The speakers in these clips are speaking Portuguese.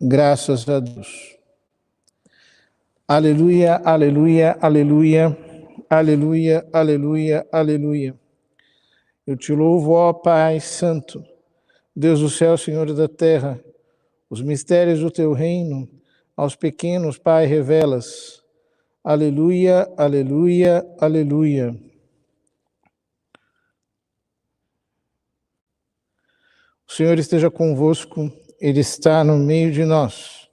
Graças a Deus. Aleluia, aleluia, aleluia, aleluia, aleluia, aleluia. Eu te louvo, ó Pai Santo, Deus do céu, Senhor da terra, os mistérios do teu reino, aos pequenos, Pai, revelas. Aleluia, aleluia, aleluia. O Senhor esteja convosco, Ele está no meio de nós.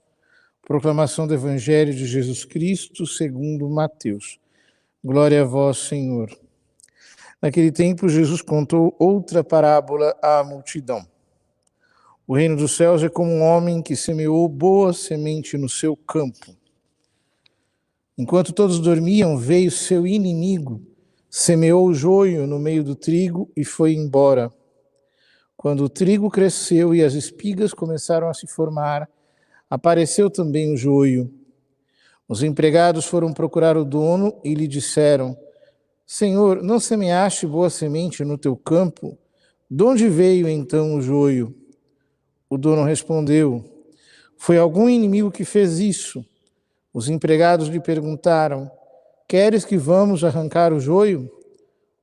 Proclamação do Evangelho de Jesus Cristo, segundo Mateus. Glória a vós, Senhor. Naquele tempo, Jesus contou outra parábola à multidão. O reino dos céus é como um homem que semeou boa semente no seu campo. Enquanto todos dormiam, veio seu inimigo, semeou o joio no meio do trigo e foi embora. Quando o trigo cresceu e as espigas começaram a se formar, apareceu também o joio. Os empregados foram procurar o dono e lhe disseram: Senhor, não semeaste boa semente no teu campo? De onde veio então o joio? O dono respondeu: Foi algum inimigo que fez isso. Os empregados lhe perguntaram: Queres que vamos arrancar o joio?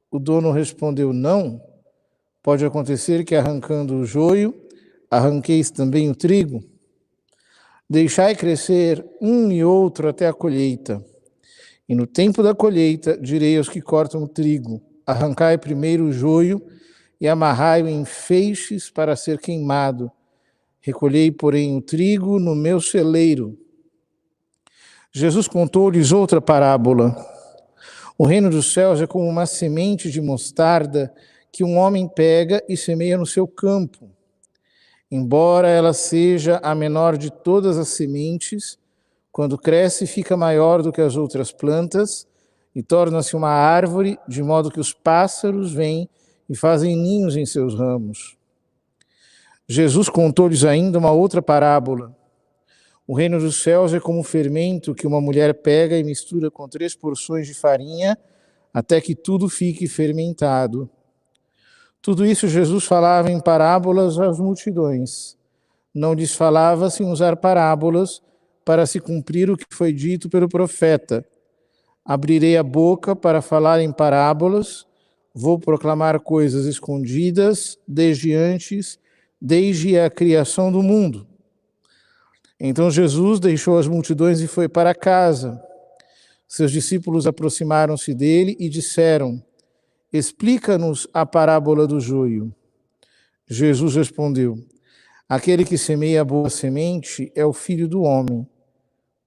O dono respondeu: Não. Pode acontecer que, arrancando o joio, arranqueis também o trigo. Deixai crescer um e outro até a colheita. E no tempo da colheita, direi aos que cortam o trigo: arrancai primeiro o joio e amarrai-o em feixes para ser queimado. Recolhei, porém, o trigo no meu celeiro. Jesus contou-lhes outra parábola. O reino dos céus é como uma semente de mostarda que um homem pega e semeia no seu campo. Embora ela seja a menor de todas as sementes, quando cresce fica maior do que as outras plantas e torna-se uma árvore, de modo que os pássaros vêm e fazem ninhos em seus ramos. Jesus contou-lhes ainda uma outra parábola. O reino dos céus é como um fermento que uma mulher pega e mistura com 3 porções de farinha, até que tudo fique fermentado. Tudo isso Jesus falava em parábolas às multidões. Não lhes falava sem usar parábolas, para se cumprir o que foi dito pelo profeta. Abrirei a boca para falar em parábolas, vou proclamar coisas escondidas desde a criação do mundo. Então Jesus deixou as multidões e foi para casa. Seus discípulos aproximaram-se dele e disseram: Explica-nos a parábola do joio. Jesus respondeu: Aquele que semeia a boa semente é o Filho do Homem.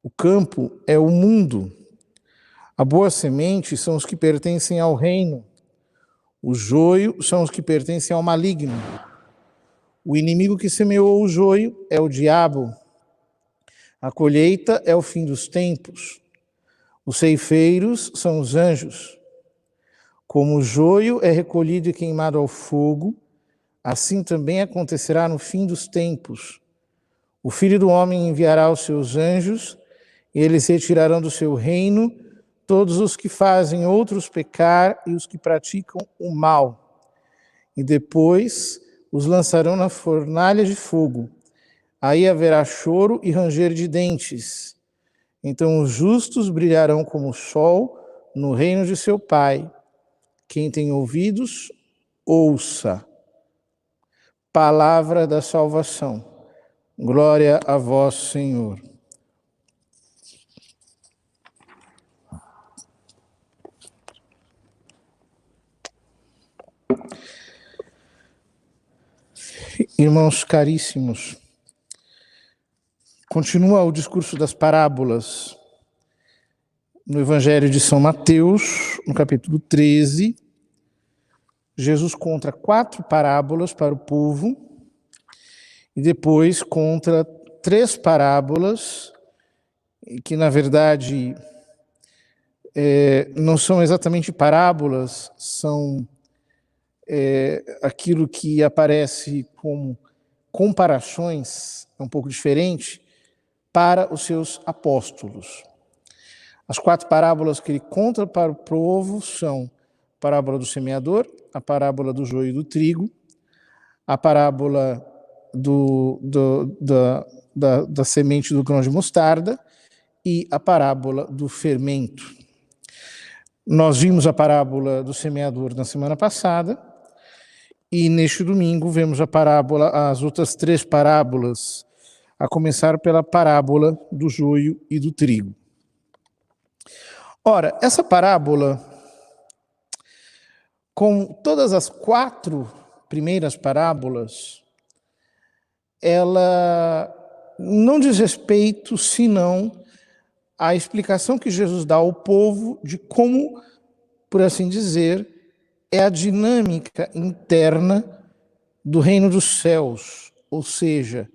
O campo é o mundo. A boa semente são os que pertencem ao reino. O joio são os que pertencem ao maligno. O inimigo que semeou o joio é o diabo. A colheita é o fim dos tempos. Os ceifeiros são os anjos. Como o joio é recolhido e queimado ao fogo, assim também acontecerá no fim dos tempos. O Filho do Homem enviará os seus anjos, e eles retirarão do seu reino todos os que fazem outros pecar e os que praticam o mal. E depois os lançarão na fornalha de fogo. Aí haverá choro e ranger de dentes. Então os justos brilharão como o sol no reino de seu Pai. Quem tem ouvidos, ouça. Palavra da salvação. Glória a vós, Senhor. Irmãos caríssimos, continua o discurso das parábolas no Evangelho de São Mateus, no capítulo 13. Jesus conta 4 parábolas para o povo e depois conta 3 parábolas que, na verdade, não são exatamente parábolas, são aquilo que aparece como comparações, é um pouco diferente, para os seus apóstolos. As 4 parábolas que ele conta para o povo são a parábola do semeador, a parábola do joio e do trigo, a parábola da semente do grão de mostarda e a parábola do fermento. Nós vimos a parábola do semeador na semana passada e neste domingo vemos as outras 3 parábolas, a começar pela parábola do joio e do trigo. Ora, essa parábola, com todas as 4 primeiras parábolas, ela não diz respeito, senão à explicação que Jesus dá ao povo de como, por assim dizer, é a dinâmica interna do reino dos céus, ou seja,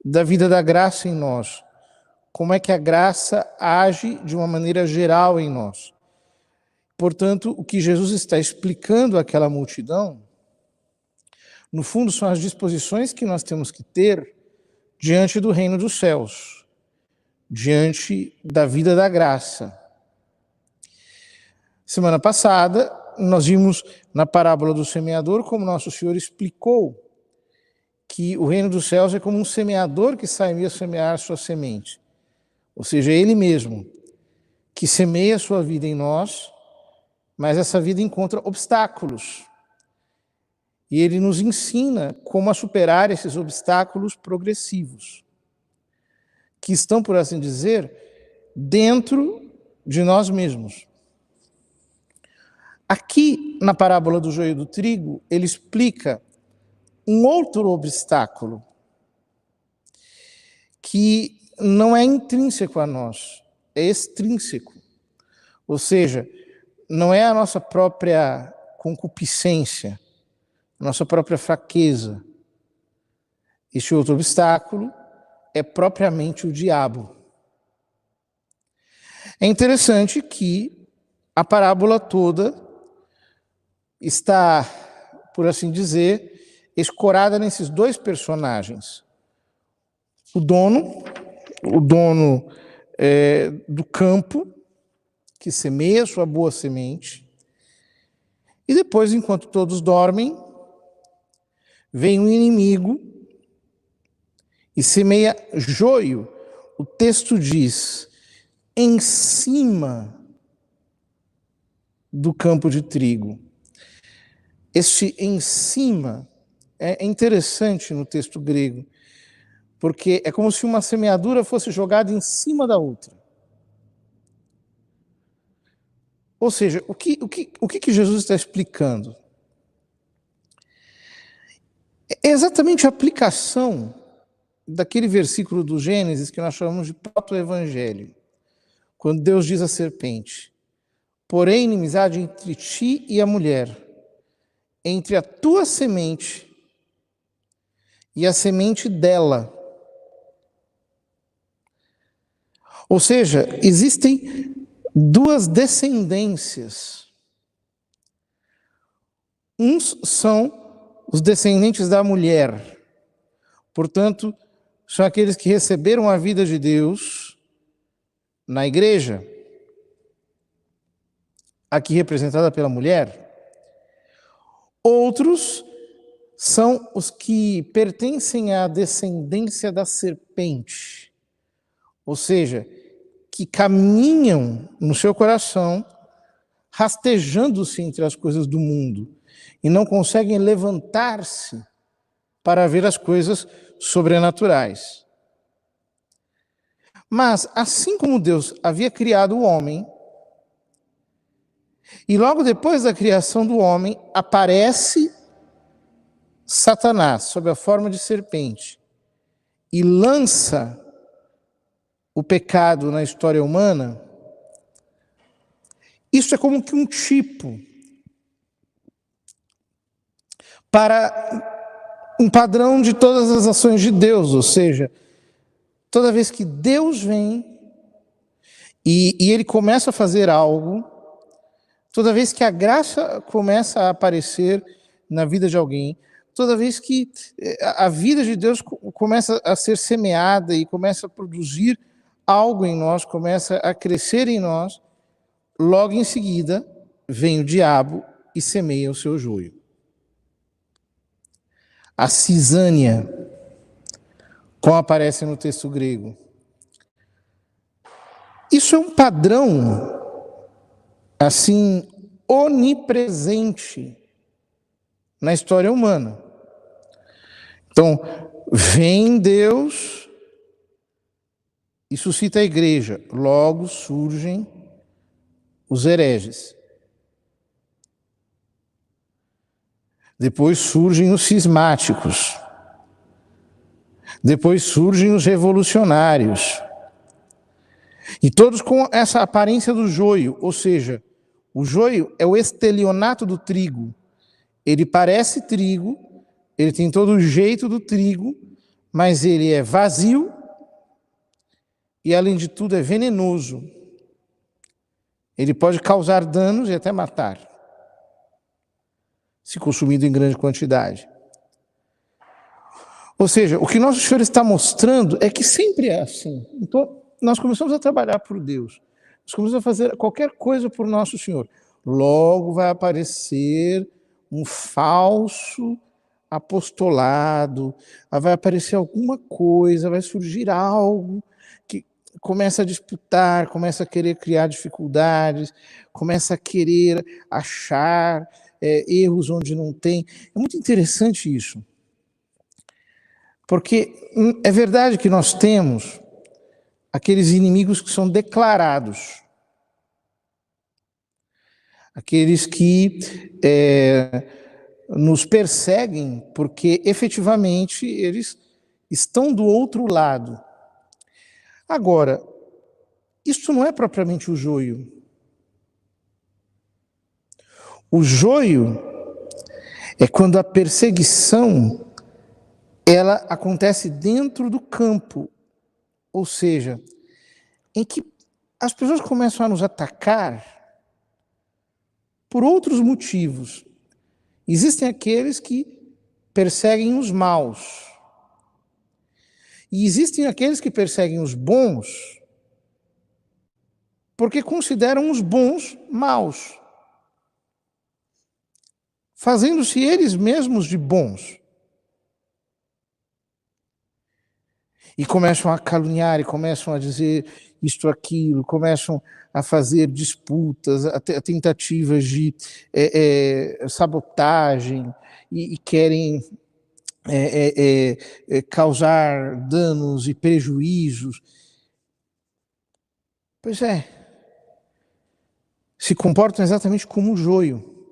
da vida da graça em nós. Como é que a graça age de uma maneira geral em nós. Portanto, o que Jesus está explicando àquela multidão, no fundo, são as disposições que nós temos que ter diante do reino dos céus, diante da vida da graça. Semana passada, nós vimos na parábola do semeador como Nosso Senhor explicou que o reino dos céus é como um semeador que sai a semear sua semente. Ou seja, Ele mesmo, que semeia a sua vida em nós, mas essa vida encontra obstáculos. E Ele nos ensina como a superar esses obstáculos progressivos, que estão, por assim dizer, dentro de nós mesmos. Aqui, na parábola do joio e do trigo, ele explica um outro obstáculo que não é intrínseco a nós, é extrínseco. Ou seja, não é a nossa própria concupiscência, a nossa própria fraqueza. Este outro obstáculo é propriamente o diabo. É interessante que a parábola toda está, por assim dizer, escorada nesses 2 personagens. O dono do campo, que semeia sua boa semente, e depois, enquanto todos dormem, vem um inimigo e semeia joio. O texto diz, em cima do campo de trigo. Este em cima é interessante no texto grego, porque é como se uma semeadura fosse jogada em cima da outra. Ou seja, o que Jesus está explicando? É exatamente a aplicação daquele versículo do Gênesis que nós chamamos de proto-evangelho, quando Deus diz à serpente, porém inimizade entre ti e a mulher, entre a tua semente e a semente dela. Ou seja, existem 2 descendências. Uns são os descendentes da mulher, portanto, são aqueles que receberam a vida de Deus na igreja, aqui representada pela mulher. Outros são os que pertencem à descendência da serpente, ou seja, que caminham no seu coração, rastejando-se entre as coisas do mundo, e não conseguem levantar-se para ver as coisas sobrenaturais. Mas, assim como Deus havia criado o homem, e logo depois da criação do homem, aparece Satanás, sob a forma de serpente, e lança o pecado na história humana. Isso é como que um tipo para um padrão de todas as ações de Deus, ou seja, toda vez que Deus vem e Ele começa a fazer algo, toda vez que a graça começa a aparecer na vida de alguém, toda vez que a vida de Deus começa a ser semeada e começa a produzir algo em nós, começa a crescer em nós, logo em seguida vem o diabo e semeia o seu joio. A cisânia, como aparece no texto grego. Isso é um padrão, assim, onipresente na história humana. Então, vem Deus e suscita a igreja. Logo surgem os hereges. Depois surgem os cismáticos. Depois surgem os revolucionários. E todos com essa aparência do joio, ou seja, o joio é o estelionato do trigo. Ele parece trigo, ele tem todo o jeito do trigo, mas ele é vazio e, além de tudo, é venenoso. Ele pode causar danos e até matar, se consumido em grande quantidade. Ou seja, o que Nosso Senhor está mostrando é que sempre é assim. Então, nós começamos a trabalhar por Deus, nós começamos a fazer qualquer coisa por Nosso Senhor. Logo vai aparecer um falso apostolado, vai aparecer alguma coisa, vai surgir algo que começa a disputar, começa a querer criar dificuldades, começa a querer achar erros onde não tem. É muito interessante isso. Porque é verdade que nós temos aqueles inimigos que são declarados, aqueles que nos perseguem porque efetivamente eles estão do outro lado. Agora, isso não é propriamente o joio. O joio é quando a perseguição ela acontece dentro do campo, ou seja, em que as pessoas começam a nos atacar por outros motivos. Existem aqueles que perseguem os maus, e existem aqueles que perseguem os bons porque consideram os bons maus, fazendo-se eles mesmos de bons. E começam a caluniar, e começam a dizer isto, aquilo, começam a fazer disputas, a tentativas de sabotagem, e querem causar danos e prejuízos. Pois é, se comportam exatamente como o joio.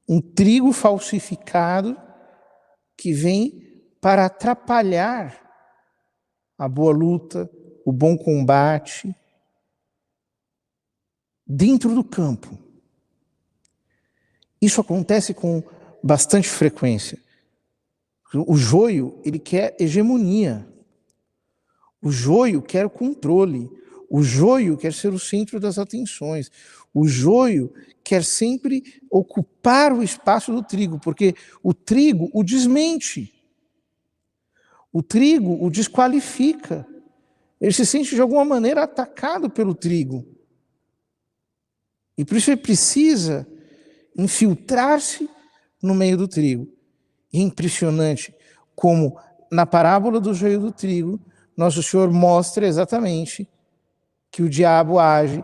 Um trigo falsificado que vem para atrapalhar a boa luta, o bom combate dentro do campo. Isso acontece com bastante frequência. O joio, ele quer hegemonia. O joio quer o controle. O joio quer ser o centro das atenções. O joio quer sempre ocupar o espaço do trigo, porque o trigo o desmente. O trigo o desqualifica. Ele se sente de alguma maneira atacado pelo trigo. E por isso ele precisa infiltrar-se no meio do trigo. E é impressionante como na parábola do joio do trigo, Nosso Senhor mostra exatamente que o diabo age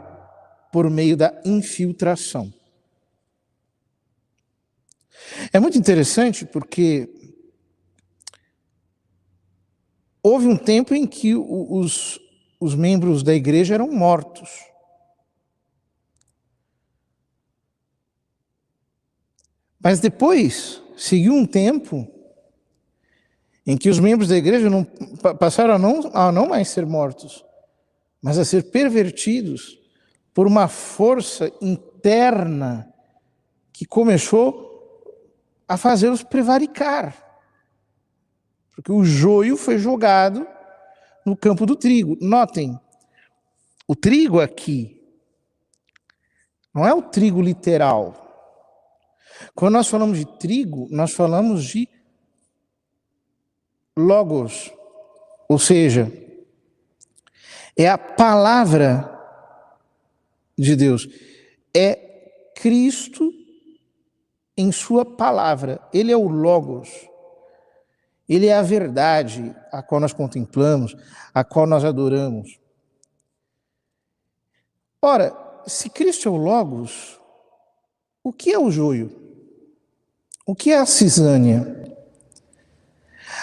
por meio da infiltração. É muito interessante porque houve um tempo em que os membros da igreja eram mortos. Mas depois, seguiu um tempo em que os membros da igreja passaram a não mais ser mortos, mas a ser pervertidos por uma força interna que começou a fazê-los prevaricar. Porque o joio foi jogado no campo do trigo. Notem, o trigo aqui não é o trigo literal. Quando nós falamos de trigo, nós falamos de logos, ou seja, é a palavra de Deus, é Cristo em sua palavra, ele é o logos. Ele é a verdade a qual nós contemplamos, a qual nós adoramos. Ora, se Cristo é o Logos, o que é o joio? O que é a cisânia?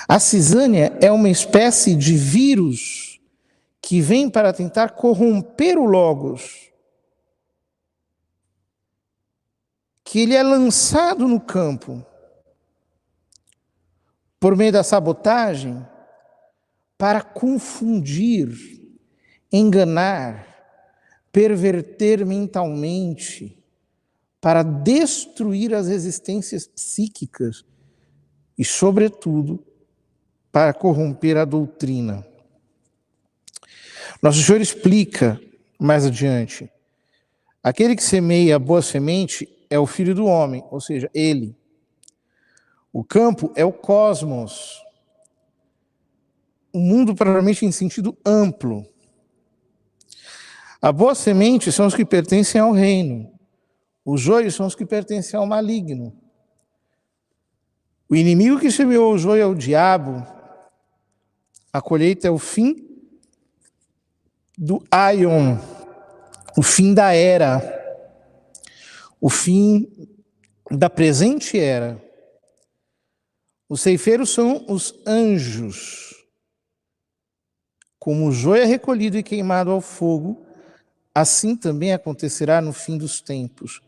A cisânia é uma espécie de vírus que vem para tentar corromper o Logos, que ele é lançado no campo por meio da sabotagem para confundir, enganar, perverter mentalmente, para destruir as resistências psíquicas e, sobretudo, para corromper a doutrina. Nosso Senhor explica mais adiante: aquele que semeia a boa semente é o Filho do Homem, ou seja, ele. O campo é o cosmos, o mundo propriamente em sentido amplo. A boa semente são os que pertencem ao reino, os joios são os que pertencem ao maligno. O inimigo que semeou o joio é o diabo, a colheita é o fim do aion, o fim da era, o fim da presente era. Os ceifeiros são os anjos. Como o joio é recolhido e queimado ao fogo, assim também acontecerá no fim dos tempos.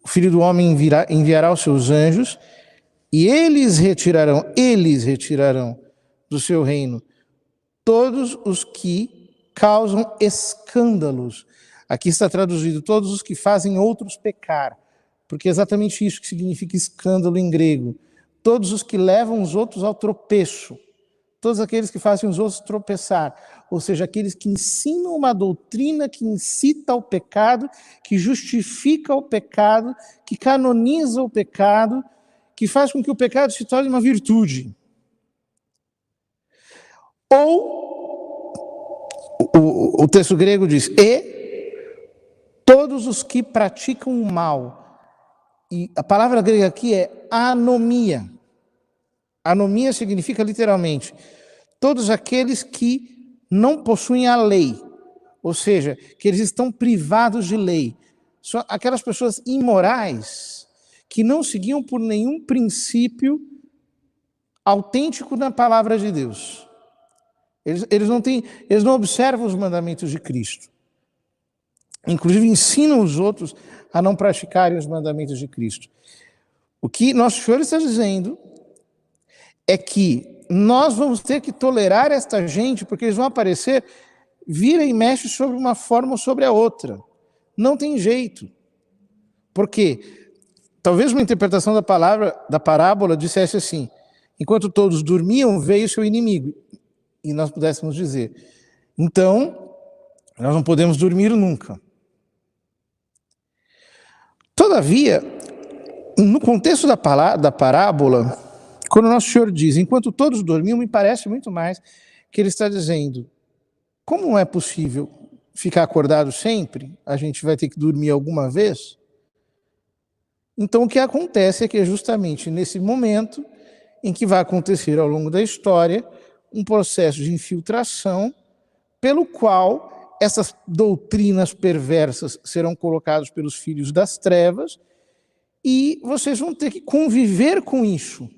O Filho do Homem enviará os seus anjos e eles retirarão do seu reino todos os que causam escândalos. Aqui está traduzido: todos os que fazem outros pecar, porque é exatamente isso que significa escândalo em grego. Todos os que levam os outros ao tropeço, todos aqueles que fazem os outros tropeçar, ou seja, aqueles que ensinam uma doutrina que incita ao pecado, que justifica o pecado, que canoniza o pecado, que faz com que o pecado se torne uma virtude. Ou, o texto grego diz: e todos os que praticam o mal. E a palavra grega aqui é anomia. Anomia significa literalmente todos aqueles que não possuem a lei, ou seja, que eles estão privados de lei. São aquelas pessoas imorais que não seguiam por nenhum princípio autêntico na palavra de Deus. Eles não observam os mandamentos de Cristo. Inclusive ensinam os outros a não praticarem os mandamentos de Cristo. O que Nosso Senhor está dizendo é que nós vamos ter que tolerar esta gente, porque eles vão aparecer, vira e mexe sobre uma forma ou sobre a outra. Não tem jeito. Por quê? Talvez uma interpretação da parábola dissesse assim: enquanto todos dormiam, veio seu inimigo. E nós pudéssemos dizer: então, nós não podemos dormir nunca. Todavia, no contexto da parábola, quando Nosso Senhor diz, enquanto todos dormiam, me parece muito mais que ele está dizendo, como não é possível ficar acordado sempre, a gente vai ter que dormir alguma vez. Então o que acontece é que é justamente nesse momento em que vai acontecer ao longo da história um processo de infiltração pelo qual essas doutrinas perversas serão colocadas pelos filhos das trevas e vocês vão ter que conviver com isso,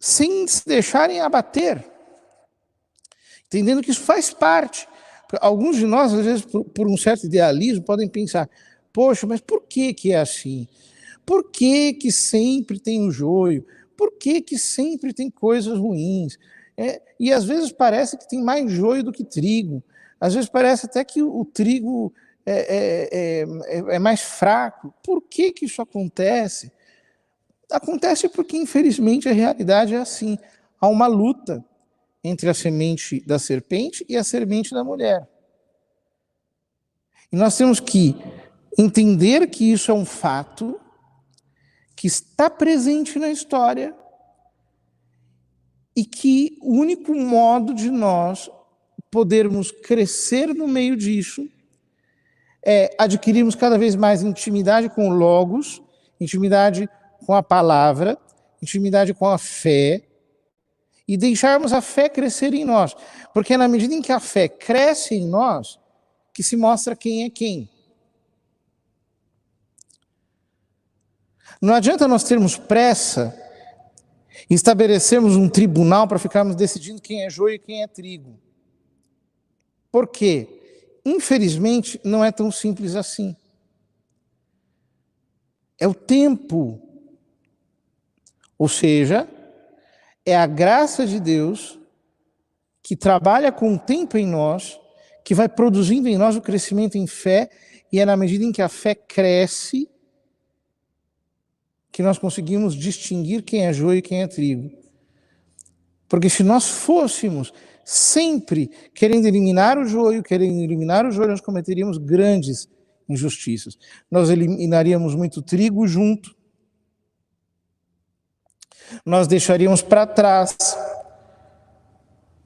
sem se deixarem abater, entendendo que isso faz parte. Alguns de nós, às vezes, por um certo idealismo, podem pensar, poxa, mas por que é assim? Por que sempre tem o joio? Por que sempre tem coisas ruins? E às vezes parece que tem mais joio do que trigo. Às vezes parece até que o trigo é mais fraco. Por que isso acontece? Acontece porque, infelizmente, a realidade é assim. Há uma luta entre a semente da serpente e a semente da mulher. E nós temos que entender que isso é um fato que está presente na história e que o único modo de nós podermos crescer no meio disso é adquirirmos cada vez mais intimidade com o Logos, intimidade com a palavra, intimidade com a fé, e deixarmos a fé crescer em nós. Porque é na medida em que a fé cresce em nós, que se mostra quem é quem. Não adianta nós termos pressa e estabelecermos um tribunal para ficarmos decidindo quem é joio e quem é trigo. Por quê? Infelizmente, não é tão simples assim. É o tempo. Ou seja, é a graça de Deus que trabalha com o tempo em nós, que vai produzindo em nós o crescimento em fé, e é na medida em que a fé cresce que nós conseguimos distinguir quem é joio e quem é trigo. Porque se nós fôssemos sempre querendo eliminar o joio, nós cometeríamos grandes injustiças. Nós eliminaríamos muito trigo junto, nós deixaríamos para trás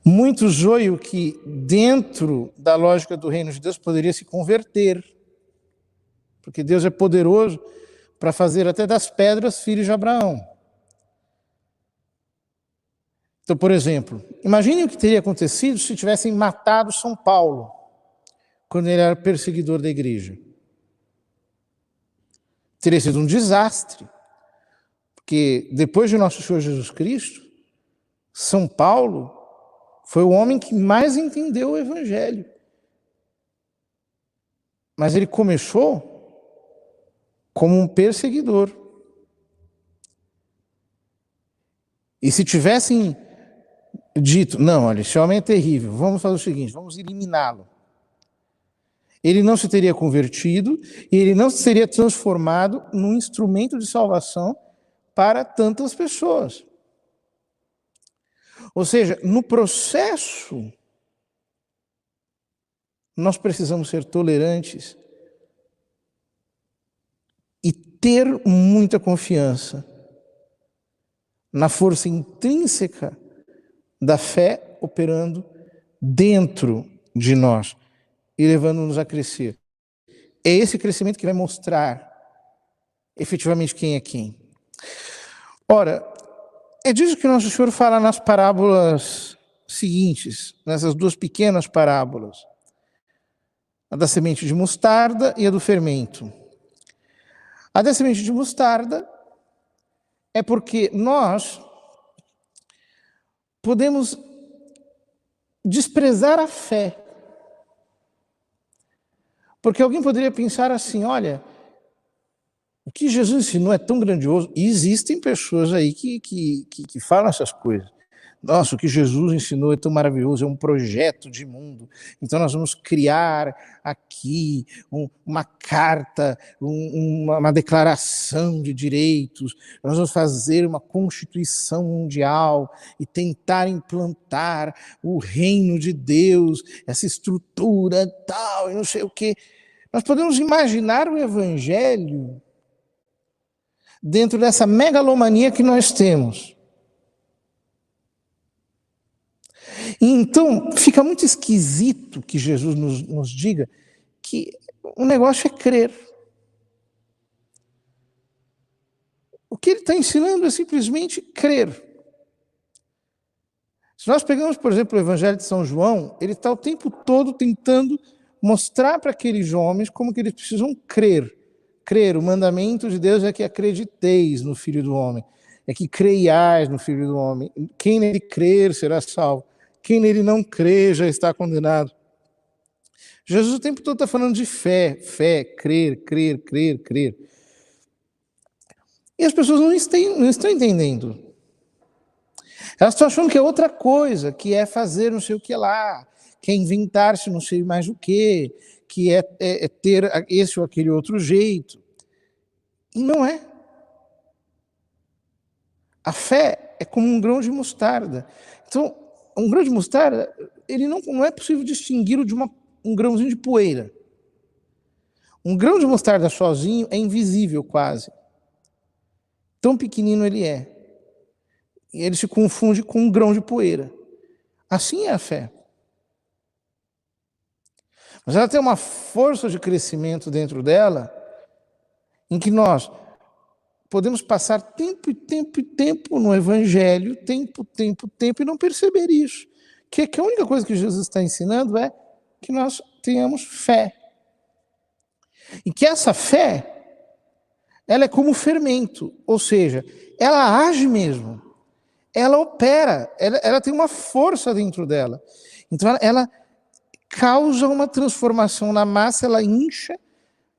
muito joio que, dentro da lógica do reino de Deus, poderia se converter. Porque Deus é poderoso para fazer até das pedras filhos de Abraão. Então, por exemplo, imagine o que teria acontecido se tivessem matado São Paulo, quando ele era perseguidor da igreja. Teria sido um desastre, porque depois de nosso Senhor Jesus Cristo, São Paulo foi o homem que mais entendeu o Evangelho. Mas ele começou como um perseguidor. E se tivessem dito, não, olha, esse homem é terrível, vamos fazer o seguinte, vamos eliminá-lo. Ele não se teria convertido e ele não se teria transformado num instrumento de salvação para tantas pessoas. Ou seja, no processo, nós precisamos ser tolerantes e ter muita confiança na força intrínseca da fé operando dentro de nós e levando-nos a crescer. É esse crescimento que vai mostrar efetivamente quem é quem. Ora, é disso que Nosso Senhor fala nas parábolas seguintes, nessas duas pequenas parábolas. A da semente de mostarda e a do fermento. A da semente de mostarda é porque nós podemos desprezar a fé. Porque alguém poderia pensar assim, olha, o que Jesus ensinou é tão grandioso, e existem pessoas aí que falam essas coisas. Nossa, o que Jesus ensinou é tão maravilhoso, é um projeto de mundo. Então nós vamos criar aqui uma carta, uma declaração de direitos, nós vamos fazer uma constituição mundial e tentar implantar o reino de Deus, essa estrutura tal, e não sei o quê. Nós podemos imaginar o evangelho dentro dessa megalomania que nós temos. E então, fica muito esquisito que Jesus nos diga que o negócio é crer. O que ele está ensinando é simplesmente crer. Se nós pegamos, por exemplo, o Evangelho de São João, ele está o tempo todo tentando mostrar para aqueles homens como que eles precisam crer. Crer, o mandamento de Deus é que acrediteis no Filho do Homem, é que creiais no Filho do Homem. Quem nele crer será salvo. Quem nele não crê já está condenado. Jesus o tempo todo está falando de fé, crer. E as pessoas não estão entendendo. Elas estão achando que é outra coisa, que é fazer não sei o que lá, que é inventar-se não sei mais o que é ter esse ou aquele outro jeito. E não é. A fé é como um grão de mostarda. Então, um grão de mostarda, ele não é possível distingui-lo de um grãozinho de poeira. Um grão de mostarda sozinho é invisível quase. Tão pequenino ele é. E ele se confunde com um grão de poeira. Assim é a fé. Mas ela tem uma força de crescimento dentro dela, em que nós podemos passar tempo e tempo e tempo no Evangelho, tempo, e não perceber isso. Que a única coisa que Jesus está ensinando é que nós tenhamos fé. E que essa fé, ela é como fermento, ou seja, ela age mesmo, ela opera, ela tem uma força dentro dela. Então ela causa uma transformação na massa, ela incha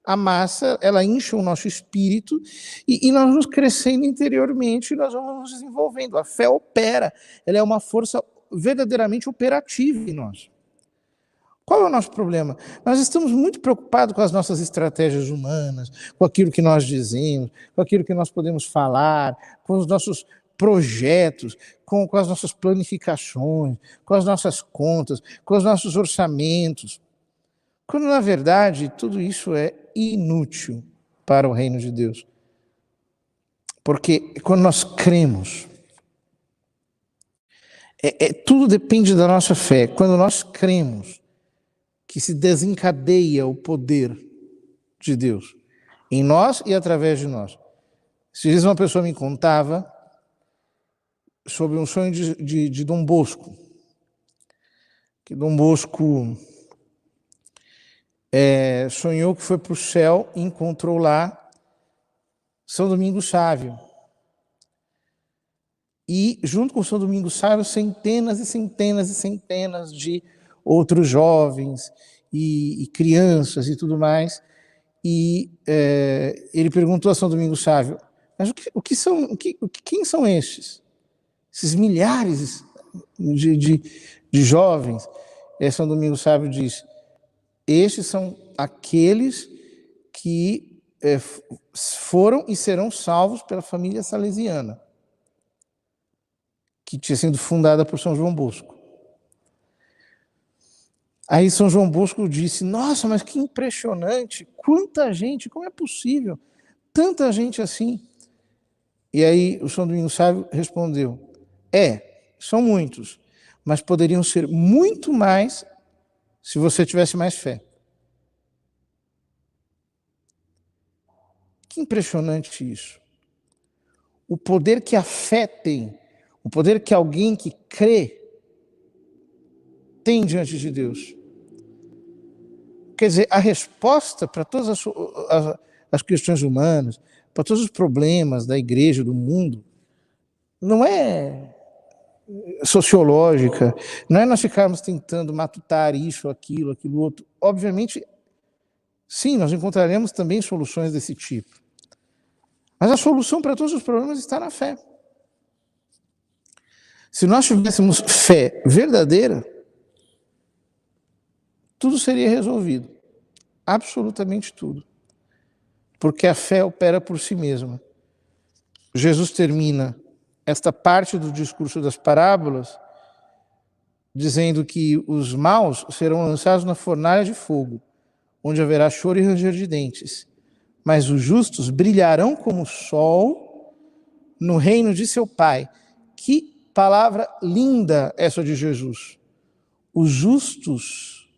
a massa, ela incha o nosso espírito e nós vamos crescendo interiormente e nós vamos nos desenvolvendo. A fé opera, ela é uma força verdadeiramente operativa em nós. Qual é o nosso problema? Nós estamos muito preocupados com as nossas estratégias humanas, com aquilo que nós dizemos, com aquilo que nós podemos falar, com os nossos projetos, com as nossas planificações, com as nossas contas, com os nossos orçamentos. Quando, na verdade, tudo isso é inútil para o reino de Deus. Porque quando nós cremos, tudo depende da nossa fé. Quando nós cremos que se desencadeia o poder de Deus em nós e através de nós. Se diz uma pessoa me contava sobre um sonho de Dom Bosco, que Dom Bosco sonhou que foi para o céu e encontrou lá São Domingos Sávio. E junto com São Domingos Sávio, centenas e centenas e centenas de outros jovens e crianças e tudo mais. E ele perguntou a São Domingos Sávio, mas quem são estes? Esses milhares de jovens? E São Domingos Sávio diz, estes são aqueles que foram e serão salvos pela família salesiana, que tinha sido fundada por São João Bosco. Aí São João Bosco disse, nossa, mas que impressionante, quanta gente, como é possível, tanta gente assim? E aí o São Domingos Sávio respondeu, são muitos, mas poderiam ser muito mais se você tivesse mais fé. Que impressionante isso. O poder que a fé tem, o poder que alguém que crê tem diante de Deus. Quer dizer, a resposta para todas as questões humanas, para todos os problemas da igreja, do mundo, não é sociológica, não é nós ficarmos tentando matutar isso, aquilo outro. Obviamente, sim, nós encontraremos também soluções desse tipo. Mas a solução para todos os problemas está na fé. Se nós tivéssemos fé verdadeira, tudo seria resolvido. Absolutamente tudo. Porque a fé opera por si mesma. Jesus termina esta parte do discurso das parábolas dizendo que os maus serão lançados na fornalha de fogo, onde haverá choro e ranger de dentes. Mas os justos brilharão como o sol no reino de seu Pai. Que palavra linda essa de Jesus. Os justos,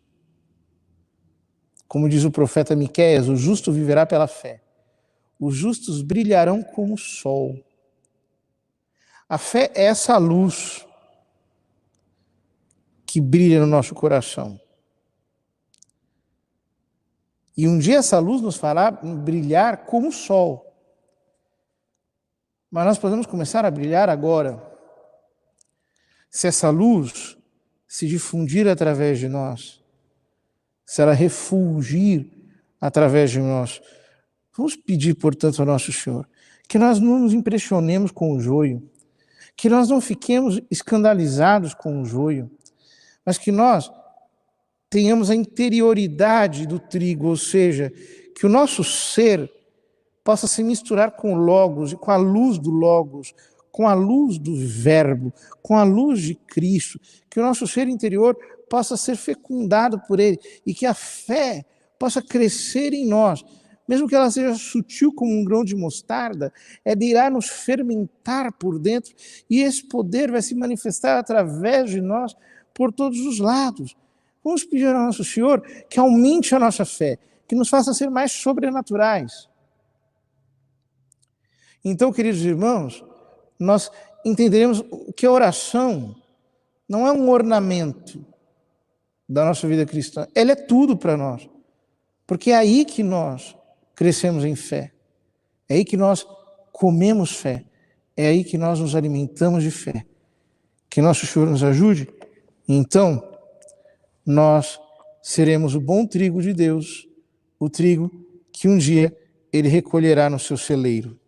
como diz o profeta Miqueias, o justo viverá pela fé. Os justos brilharão como o sol. A fé é essa luz que brilha no nosso coração. E um dia essa luz nos fará brilhar como o sol. Mas nós podemos começar a brilhar agora. Se essa luz se difundir através de nós, se ela refulgir através de nós, vamos pedir, portanto, ao nosso Senhor, que nós não nos impressionemos com o joio, que nós não fiquemos escandalizados com o joio, mas que nós tenhamos a interioridade do trigo, ou seja, que o nosso ser possa se misturar com o Logos e com a luz do Logos, com a luz do Verbo, com a luz de Cristo, que o nosso ser interior possa ser fecundado por Ele e que a fé possa crescer em nós, mesmo que ela seja sutil como um grão de mostarda, irá nos fermentar por dentro e esse poder vai se manifestar através de nós por todos os lados. Vamos pedir ao nosso Senhor que aumente a nossa fé, que nos faça ser mais sobrenaturais. Então, queridos irmãos, nós entenderemos que a oração não é um ornamento da nossa vida cristã, ela é tudo para nós, porque é aí que nós crescemos em fé, é aí que nós comemos fé, é aí que nós nos alimentamos de fé. Que nosso Senhor nos ajude, então nós seremos o bom trigo de Deus, o trigo que um dia Ele recolherá no seu celeiro.